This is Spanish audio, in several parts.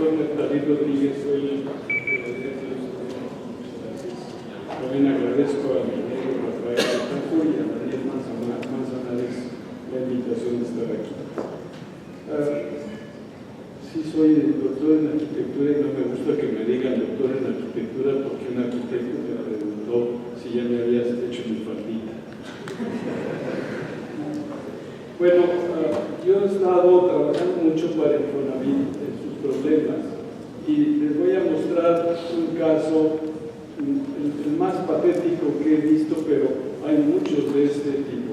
profesor David Rodríguez, soy también agradezco a mi amigo Rafael Altajo y a Daniel Manzanares la invitación de estar aquí. Sí, soy doctor en arquitectura y no me gusta que me digan doctor en arquitectura porque un arquitecto me preguntó si ya me habías hecho mi faldita. Bueno, yo he estado trabajando mucho para Infonavit en sus problemas y les voy a mostrar un caso, el más patético que he visto, pero hay muchos de este tipo.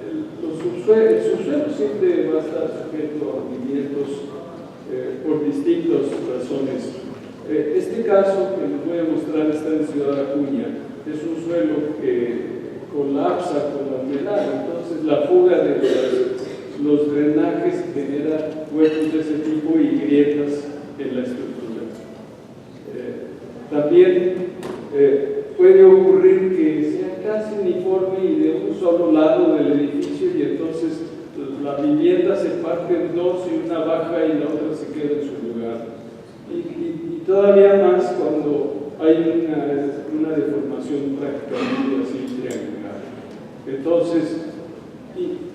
El subsuelo siempre va a estar sujeto a movimientos por distintas razones. Este caso que les voy a mostrar está en Ciudad Acuña. Es un suelo que colapsa con la humedad, entonces la fuga de los drenajes genera huecos de ese tipo y grietas en la estructura. También puede ocurrir que sea casi uniforme y de un solo lado del edificio y entonces la vivienda se parte en dos y una baja y la otra se queda en su lugar. Y todavía más cuando hay una deformación prácticamente así triangular. Entonces,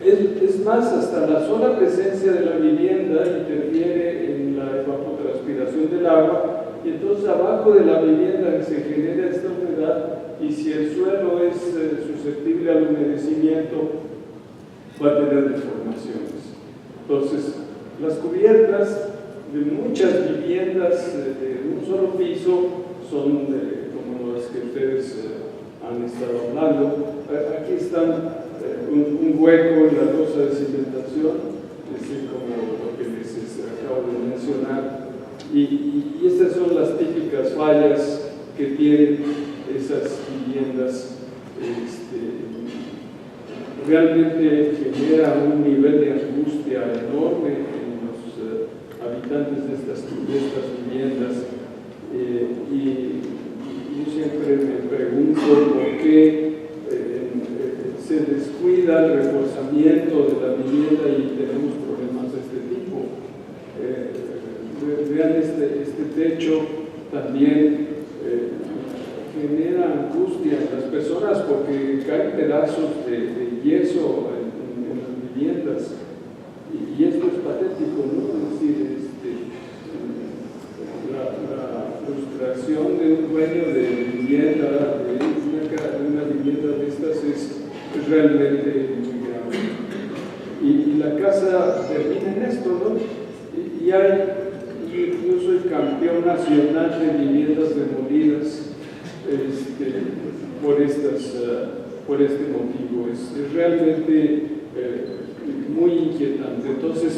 es más, hasta la sola presencia de la vivienda interfiere en la evapotranspiración del agua y entonces abajo de la vivienda se genera esta humedad y si el suelo es susceptible al humedecimiento va a tener deformaciones. Entonces, las cubiertas de muchas viviendas de un solo piso son como las que ustedes han estado hablando. Aquí están un hueco en la losa de cimentación, es decir, como lo que les acabo de mencionar, y estas son las típicas fallas que tienen esas viviendas. Realmente genera un nivel de angustia enorme en los habitantes de estas viviendas, y yo siempre me pregunto por qué se descuida el reforzamiento de la vivienda y tenemos problemas de este tipo. Vean este techo también genera angustia en las personas porque caen pedazos de yeso en las viviendas y esto es patético, ¿no? Es decir, la frustración de un dueño de vivienda, de una vivienda de estas es realmente muy grave. Y la casa termina en esto, ¿no? Yo soy campeón nacional de viviendas demolidas por este motivo. Es realmente muy inquietante. Entonces,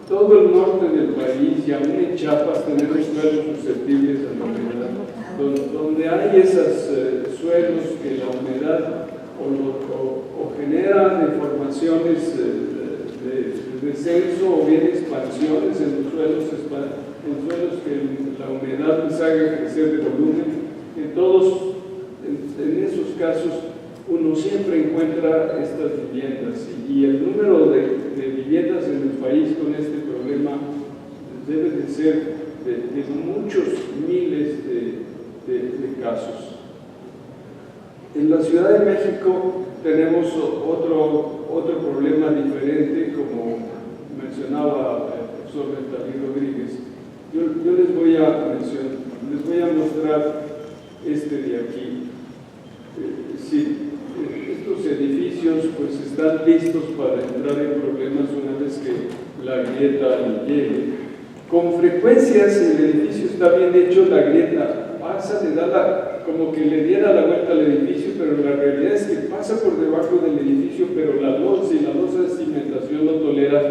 todo el norte del país y aún en Chiapas tenemos suelos susceptibles a la humedad, donde hay esos suelos que la humedad o genera deformaciones de descenso o bien expansiones en los suelos que la humedad les haga crecer de volumen. En esos casos uno siempre encuentra estas viviendas y el número de viviendas en el país con este problema debe de ser de muchos miles de casos. En la Ciudad de México tenemos otro problema diferente, como mencionaba el profesor David Rodríguez. Yo les voy a mostrar este de aquí. Sí, estos edificios pues están listos para entrar en problemas una vez que la grieta llegue. Con frecuencia, si el edificio está bien hecho, la grieta pasa, como que le diera la vuelta al edificio, pero la realidad es que pasa por debajo del edificio, pero si la losa de cimentación lo tolera,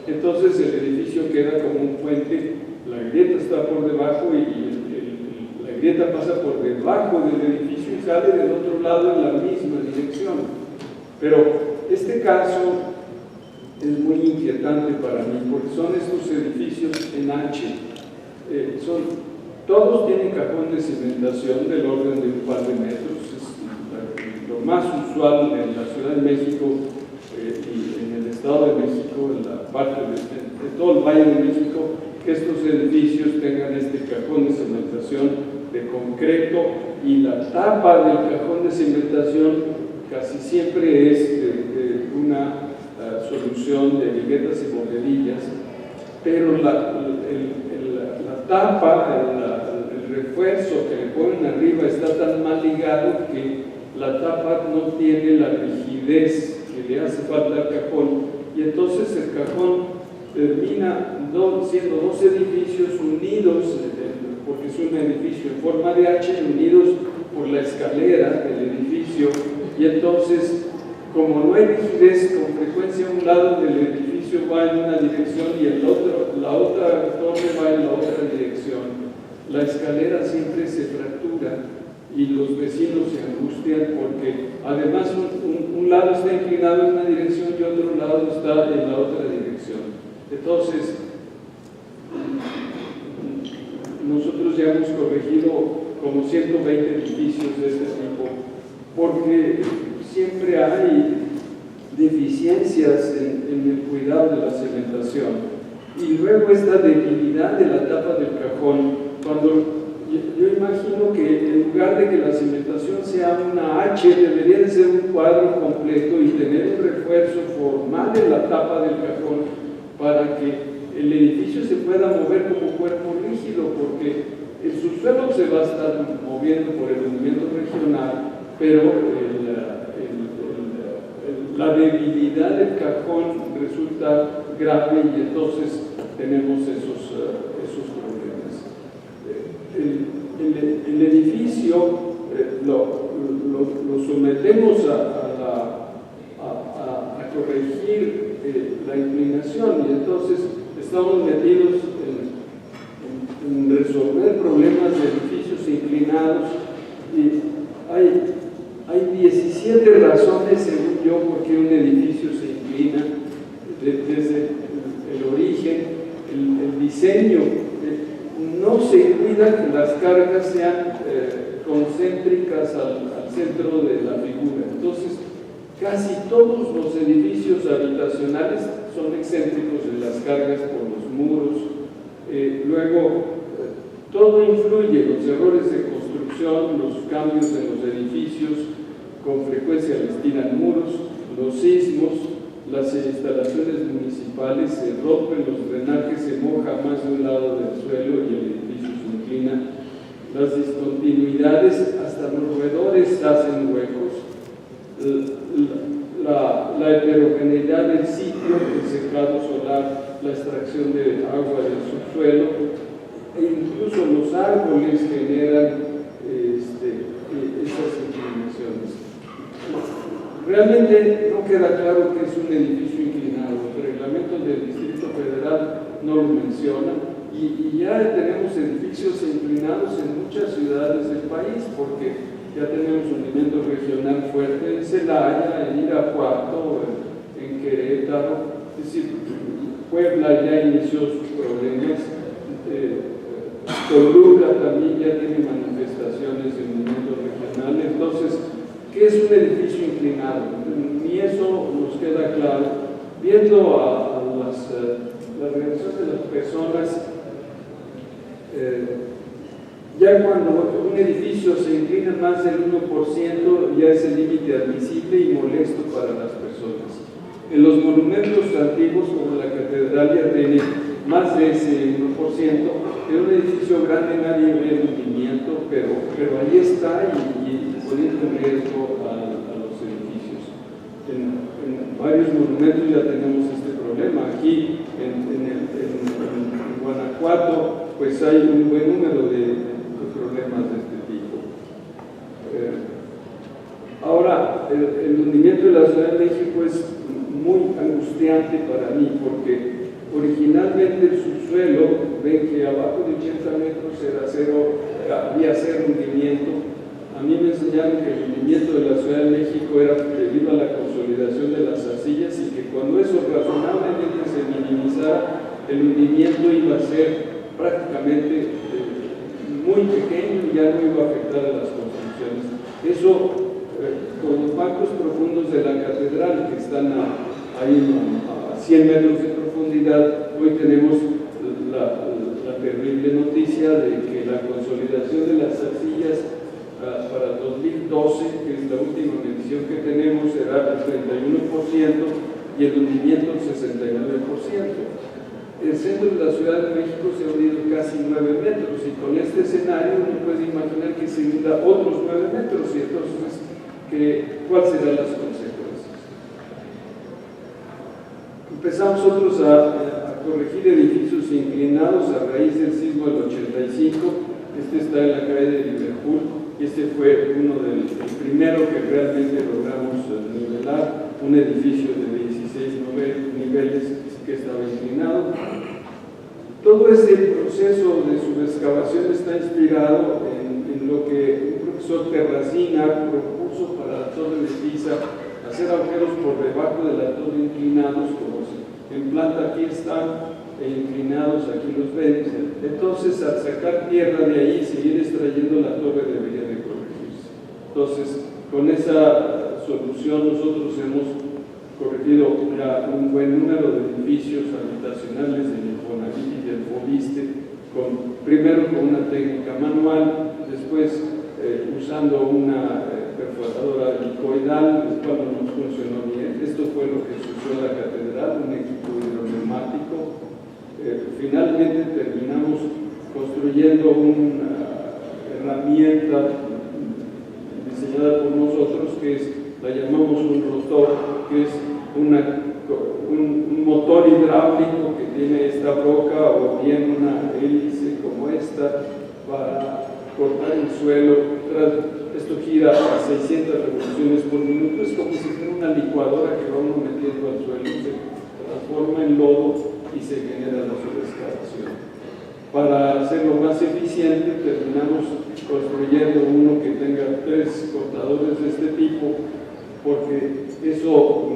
entonces el edificio queda como un puente, la grieta está por debajo y la grieta pasa por debajo del edificio y sale del otro lado en la misma dirección. Pero este caso es muy inquietante para mí, porque son estos edificios en H. Todos tienen cajón de cimentación del orden de un par de metros. Es lo más usual en la Ciudad de México y en el Estado de México, en la parte de todo el Valle de México, que estos edificios tengan este cajón de cimentación de concreto, y la tapa del cajón de cimentación casi siempre es una solución de vivetas y bombedillas, pero la tapa, el refuerzo que le ponen arriba está tan mal ligado que la tapa no tiene la rigidez que le hace falta al cajón, y entonces el cajón termina siendo dos edificios unidos, porque es un edificio en forma de H, unidos por la escalera del edificio, y entonces, como no hay rigidez, con frecuencia un lado del edificio va en una dirección y la otra torre va en la otra dirección. La escalera siempre se fractura y los vecinos se angustian porque además un lado está inclinado en una dirección y otro lado está en la otra dirección. Entonces, nosotros ya hemos corregido como 120 edificios de este tipo, porque siempre hay deficiencias en el cuidado de la cementación. Y luego esta debilidad de la tapa del cajón, cuando yo imagino que en lugar de que la cimentación sea una H, debería de ser un cuadro completo y tener un refuerzo formal en la tapa del cajón para que el edificio se pueda mover como cuerpo rígido, porque el subsuelo se va a estar moviendo por el movimiento regional, pero la debilidad del cajón resulta grave y entonces tenemos esos problemas. El edificio lo sometemos a corregir la inclinación, y entonces estamos metidos en resolver problemas de edificios inclinados, y hay 17 razones, según yo, por qué un edificio se inclina desde el origen. El diseño, no se cuida que las cargas sean concéntricas al centro de la figura. Entonces, casi todos los edificios habitacionales son excéntricos en las cargas por los muros. Luego, todo influye, los errores de construcción, los cambios en los edificios, con frecuencia les tiran muros, los sismos, las instalaciones municipales se rompen, los drenajes, se moja más de un lado del suelo y el edificio se inclina, las discontinuidades, hasta los roedores hacen huecos, la heterogeneidad del sitio, el secado solar, la extracción de agua del subsuelo, e incluso los árboles generan esas inclinaciones. Realmente no queda claro que es un edificio inclinado. El reglamento del Distrito Federal no lo menciona, y ya tenemos edificios inclinados en muchas ciudades del país, porque ya tenemos un hundimiento regional fuerte en Celaya, en Irapuato, en Querétaro. Es decir, Puebla ya inició sus problemas. Toluca también ya tiene manifestaciones de hundimiento regional. Entonces, ¿qué es un edificio inclinado? Ni eso nos queda claro. Viendo a las reacciones de las personas, ya cuando un edificio se inclina más del 1%, ya es el límite admisible y molesto para las personas. En los monumentos antiguos, como la catedral, ya tiene más de ese 1%. En un edificio grande nadie ve el hundimiento, pero ahí está, y poniendo en riesgo a los edificios. En varios monumentos ya tenemos este problema. Aquí en Guanajuato pues hay un buen número de problemas de este tipo. Ahora, el hundimiento de la Ciudad de México es muy angustiante para mí, porque originalmente el subsuelo, ven que abajo de 80 metros había cero hundimiento. A mí me enseñaron que el hundimiento de la Ciudad de México era debido a la consolidación de las arcillas, y que cuando eso razonablemente se minimizara, el hundimiento iba a ser prácticamente muy pequeño y ya no iba a afectar a las construcciones. Eso, con los bancos profundos de la catedral, que están ahí a 100 metros de profundidad, hoy tenemos terrible noticia de que la consolidación de las arcillas para 2012, que es la última medición que tenemos, será el 31% y el hundimiento el 69%. El centro de la Ciudad de México se ha hundido casi 9 metros y con este escenario uno puede imaginar que se hunda otros 9 metros y entonces ¿cuáles serán las consecuencias? Empezamos nosotros a corregir edificios inclinados a raíz del sismo del 85. Este está en la calle de Liverpool y este fue el primero que realmente logramos nivelar, un edificio de 16 niveles que estaba inclinado. Todo este proceso de subexcavación está inspirado en lo que un profesor Terracina propuso para la Torre de Pisa, hacer agujeros por debajo de la torre inclinados, como en planta aquí están, e inclinados aquí los ven. Entonces, al sacar tierra de ahí y seguir extrayendo, la torre debería de corregirse. Entonces, con esa solución nosotros hemos corregido un buen número de edificios habitacionales del Infonavit y del Fobiste, primero con una técnica manual, después usando una perforadora helicoidal, el cual no nos funcionó bien. Esto fue lo que se usó en la catedral, un equipo hidroneumático. Finalmente terminamos construyendo una herramienta diseñada por nosotros la llamamos un rotor, que es un motor hidráulico que tiene esta broca o bien una hélice como esta para cortar el suelo. Esto gira a 600 revoluciones por minuto, es como si fuera una licuadora que va uno metiendo al suelo, se transforma en lodo y se genera la subexcavación. Para hacerlo más eficiente, terminamos construyendo uno que tenga 3 cortadores de este tipo, porque eso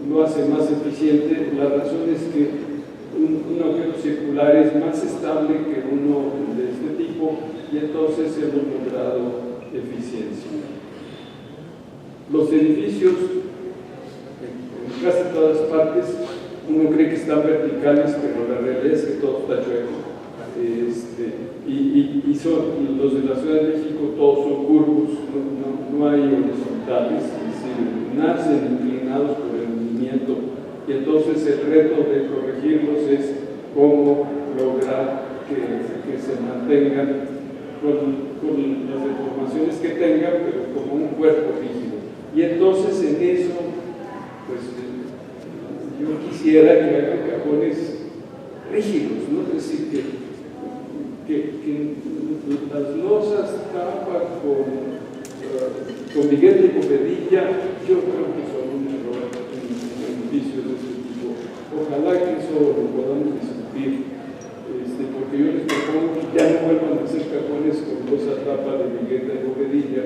lo hace más eficiente. La razón es que un objeto circular es más estable que uno de este tipo y entonces hemos logrado eficiencia. Los edificios, en casi todas partes, uno cree que están verticales, pero la realidad es que todo está chueco. Y los de la Ciudad de México todos son curvos, no hay horizontales, es decir, nacen inclinados por el hundimiento, y entonces el reto de corregirlos es cómo lograr que se mantengan con las deformaciones que tengan, pero como un cuerpo rígido. Y entonces en eso, pues yo quisiera que hagan cajones rígidos, ¿no? Es decir, que las losas tapan con Miguel de Povedilla, yo creo que son un error en edificios de este tipo. Ojalá que eso lo podamos discutir, porque yo les propongo que ya no vuelvan a hacer cajones con losa tapa de Miguel de Povedilla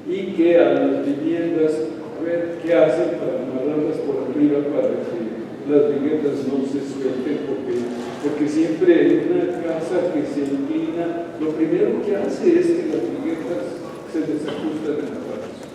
y que a las viviendas, a ver qué hacen para amarrarlas por arriba para que las viviendas no se suelten, porque siempre en una casa que se inclina, lo primero que hace es que las viviendas se desajustan en la base.